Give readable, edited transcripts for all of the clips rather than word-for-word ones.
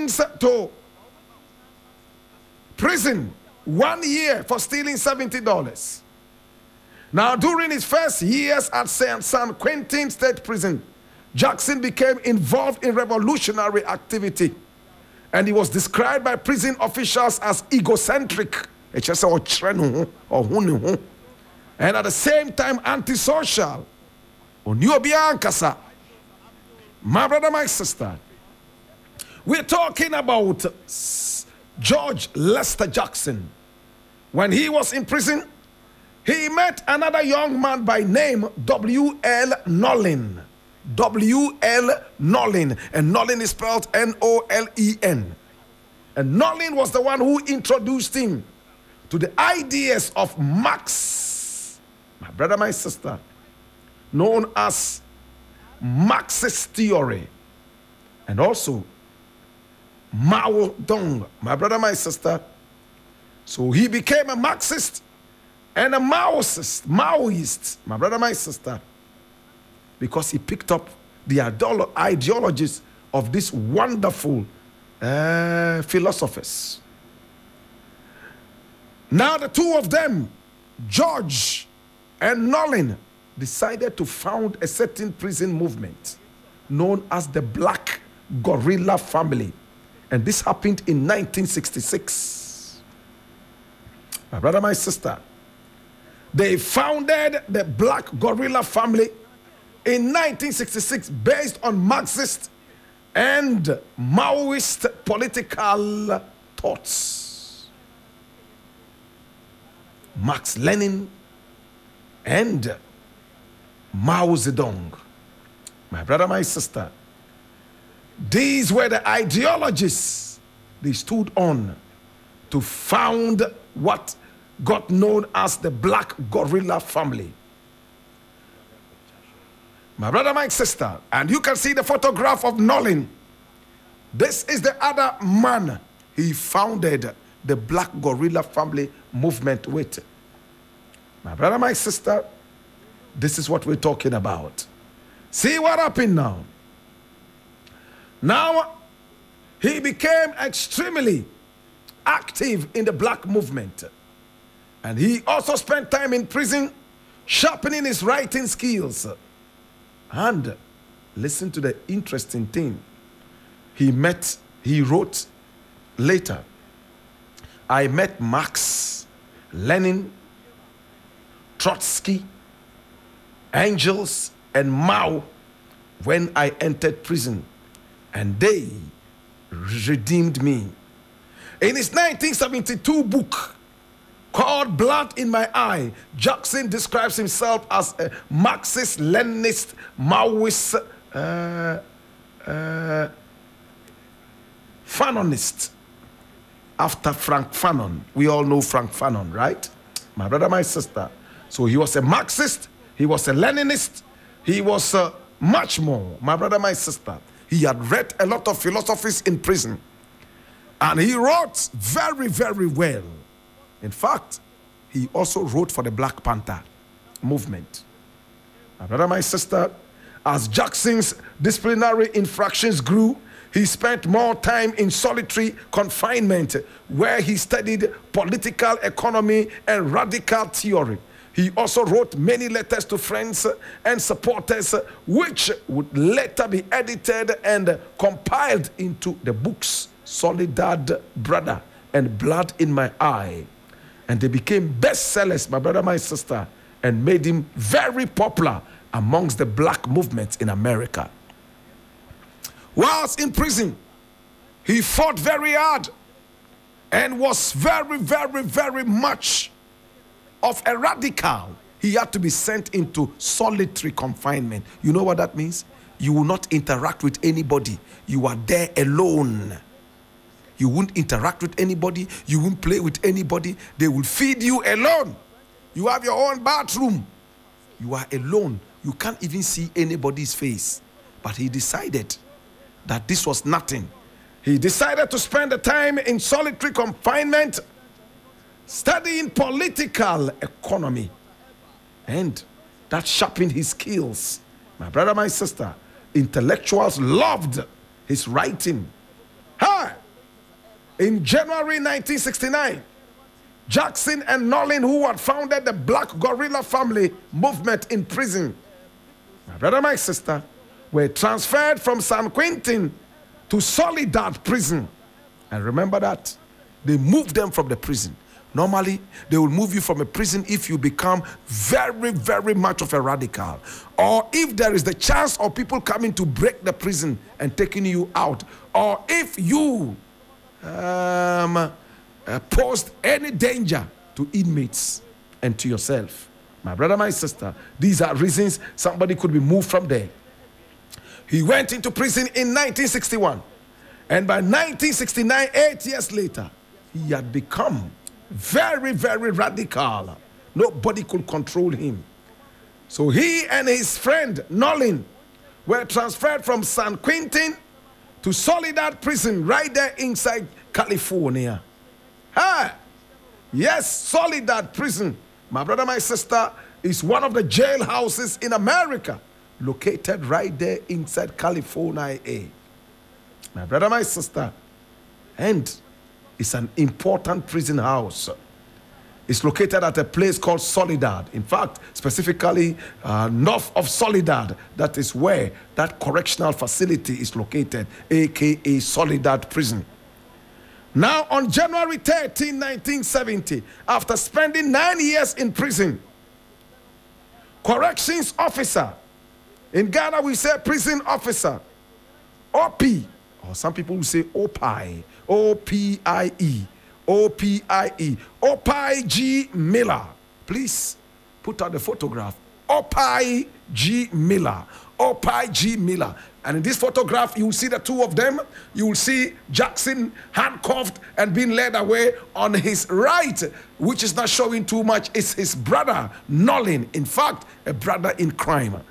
sent to prison 1 year for stealing $70. Now, during his first years at San Quentin State Prison, Jackson became involved in revolutionary activity, and he was described by prison officials as egocentric, and at the same time antisocial. My brother, my sister, we're talking about George Lester Jackson. When he was in prison, he met another young man by name W.L. Nolen. W.L. Nolen. And Nolen is spelled N-O-L-E-N. And Nolen was the one who introduced him to the ideas of Marx, my brother, my sister, known as Marxist theory, and also Mao Zedong, my brother, my sister. So he became a Marxist and a Maoist, my brother, my sister, because he picked up the ideologies of these wonderful philosophers. Now the two of them, George and Nolen, decided to found a certain prison movement known as the Black Guerrilla Family. And this happened in 1966. My brother, my sister, they founded the Black Guerrilla Family in 1966 based on Marxist and Maoist political thoughts. Marx Lenin and Mao Zedong. My brother, my sister, these were the ideologies they stood on to found what got known as the Black Guerrilla Family. My brother, my sister, and you can see the photograph of Nolen. This is the other man he founded the Black Guerrilla Family movement with. My brother, my sister, this is what we're talking about. See what happened now? Now, he became extremely active in the black movement. And he also spent time in prison sharpening his writing skills. And listen to the interesting thing. He wrote later, I met Marx, Lenin, Trotsky, Engels, and Mao when I entered prison, and they redeemed me. In his 1972 book called Blood in My Eye, Jackson describes himself as a Marxist, Leninist, Maoist, Fanonist, after Frank Fanon. We all know Frank Fanon, right? My brother, my sister. So he was a Marxist, he was a Leninist, he was much more, my brother, my sister. He had read a lot of philosophies in prison. And he wrote very, very well. In fact, he also wrote for the Black Panther movement. My brother, my sister, as Jackson's disciplinary infractions grew, he spent more time in solitary confinement, where he studied political economy and radical theory. He also wrote many letters to friends and supporters, which would later be edited and compiled into the books Soledad Brother and Blood in My Eye. And they became bestsellers, my brother, my sister, and made him very popular amongst the black movements in America. Whilst in prison, he fought very hard and was very, very, very much of a radical. He had to be sent into solitary confinement. You know what that means? You will not interact with anybody. You are there alone. You won't interact with anybody. You won't play with anybody. They will feed you alone. You have your own bathroom. You are alone. You can't even see anybody's face. But he decided that this was nothing. He decided to spend the time in solitary confinement studying political economy. And that sharpened his skills. My brother, my sister, intellectuals loved his writing. Hi! In January 1969, Jackson and Nolan, who had founded the Black Guerrilla Family movement in prison, my brother, my sister, were transferred from San Quentin to Soledad prison. And remember that they moved them from the prison. Normally, they will move you from a prison if you become very, very much of a radical. Or if there is the chance of people coming to break the prison and taking you out. Or if you pose any danger to inmates and to yourself. My brother, my sister, these are reasons somebody could be moved from there. He went into prison in 1961. And by 1969, 8 years later, he had become very, very radical. Nobody could control him. So he and his friend, Nolan, were transferred from San Quentin to Soledad prison right there inside California. Ah, yes, Soledad prison, my brother, my sister, is one of the jailhouses in America, located right there inside California. My brother, my sister, and it's an important prison house. It's located at a place called Soledad. In fact, specifically north of Soledad, that is where that correctional facility is located, aka Soledad Prison. Now, on January 13, 1970, after spending 9 years in prison, corrections officer, in Ghana we say prison officer, OP, or some people will say OPIE, O-P-I-E, O-P-I-E, Opie G. Miller. Please put out the photograph. Opie G. Miller. Opie G. Miller. And in this photograph, you will see the two of them. You will see Jackson handcuffed and being led away. On his right, which is not showing too much, is his brother, Nolan. In fact, a brother in crime.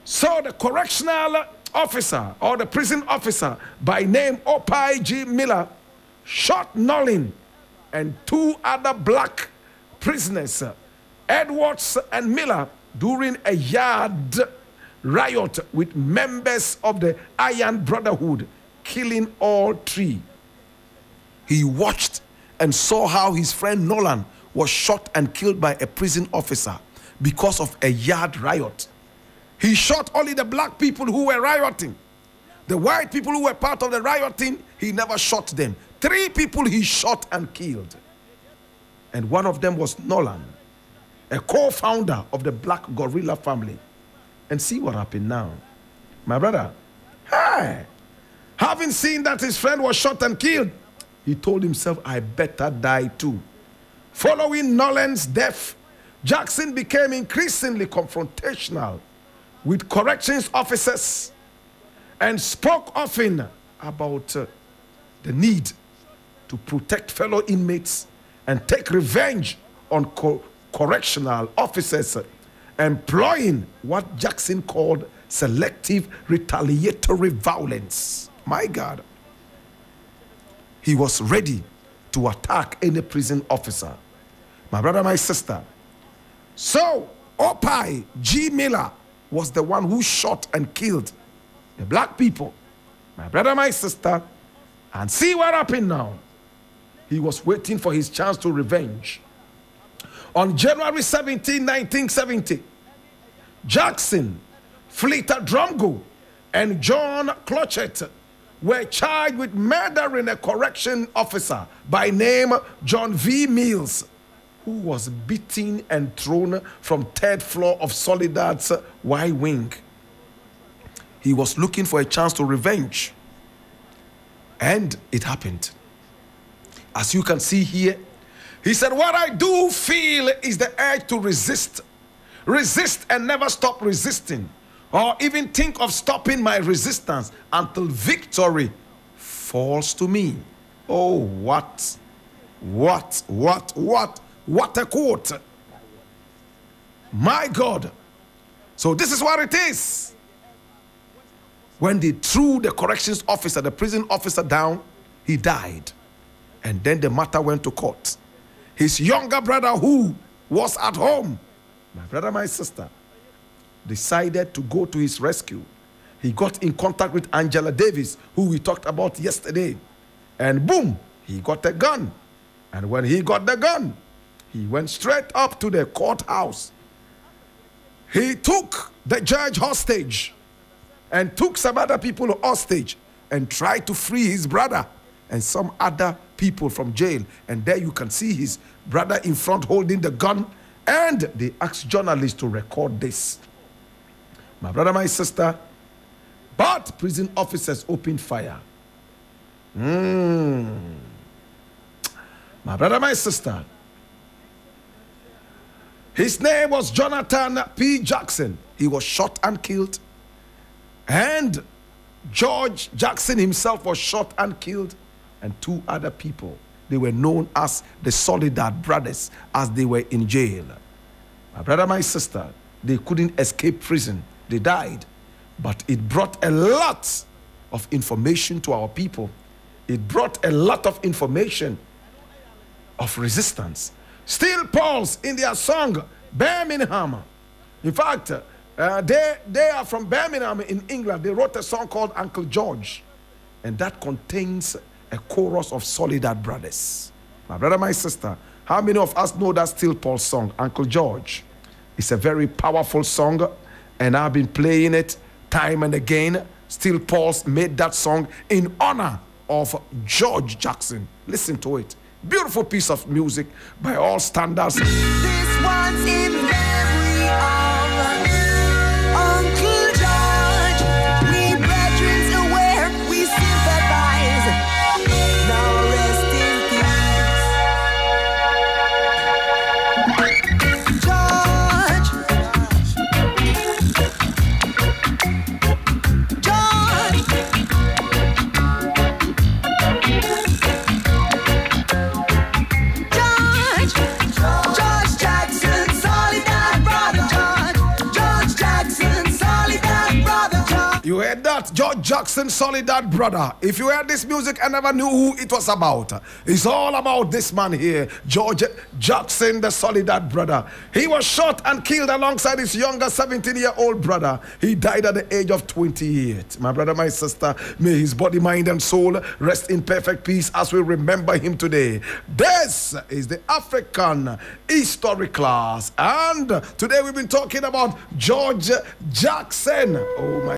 So the correctional officer, or the prison officer, by name Opie G. Miller, shot Nolan and two other black prisoners, Edwards and Miller, during a yard riot with members of the Iron Brotherhood, killing all three. He watched and saw how his friend Nolan was shot and killed by a prison officer because of a yard riot. He shot only the black people who were rioting. The white people who were part of the rioting, he never shot them. 3 people he shot and killed. And one of them was Nolan, a co-founder of the Black Guerrilla Family. And see what happened now. My brother, hey, having seen that his friend was shot and killed, he told himself, I better die too. Following Nolan's death, Jackson became increasingly confrontational with corrections officers and spoke often about the need to protect fellow inmates and take revenge on correctional officers, employing what Jackson called selective retaliatory violence. My God. He was ready to attack any prison officer. My brother, my sister. So, Opie G. Miller was the one who shot and killed the black people. My brother, my sister. And see what happened now. He was waiting for his chance to revenge. On January 17, 1970, Jackson, Fleeta Drumgo, and John Clutchett were charged with murdering a correction officer by name John V. Mills, who was beaten and thrown from 3rd floor of Soledad's Y wing. He was looking for a chance to revenge. And it happened. As you can see here, he said, what I do feel is the urge to resist. Resist and never stop resisting. Or even think of stopping my resistance until victory falls to me. Oh, what a quote. My God. So this is what it is. When they threw the corrections officer, the prison officer down, he died. And then the matter went to court. His younger brother, who was at home, my brother, my sister, decided to go to his rescue. He got in contact with Angela Davis, who we talked about yesterday. And boom, he got a gun. And when he got the gun, he went straight up to the courthouse. He took the judge hostage and took some other people hostage and tried to free his brother and some other people from jail. And there you can see his brother in front holding the gun. And they asked journalists to record this. My brother, my sister, but prison officers opened fire. My brother, my sister, his name was Jonathan P. Jackson. He was shot and killed. And George Jackson himself was shot and killed. And two other people. They were known as the Soledad brothers as they were in jail. My brother, my sister, they couldn't escape prison. They died. But it brought a lot of information to our people. It brought a lot of information of resistance. Still Pauls in their song, Birmingham. In fact, they are from Birmingham in England. They wrote a song called Uncle George. And that contains a chorus of Soledad brothers. My brother, my sister, how many of us know that Still Paul song, Uncle George? It's a very powerful song, and I've been playing it time and again. Still Paul's made that song in honor of George Jackson. Listen to it. Beautiful piece of music by all standards. This one's in memory of Uncle George. We brethren aware, we sympathize. Now rest in peace. George. George Jackson, Soledad brother. George Jackson, Soledad brother. You heard that? George Jackson, Soledad brother. If you heard this music and never knew who it was about, it's all about this man here, George Jackson, the Soledad brother. He was shot and killed alongside his younger 17-year-old brother. He died at the age of 28. My brother, my sister, may his body, mind, and soul rest in perfect peace as we remember him today. This is the African History Class. And today we've been talking about George Jackson. Oh my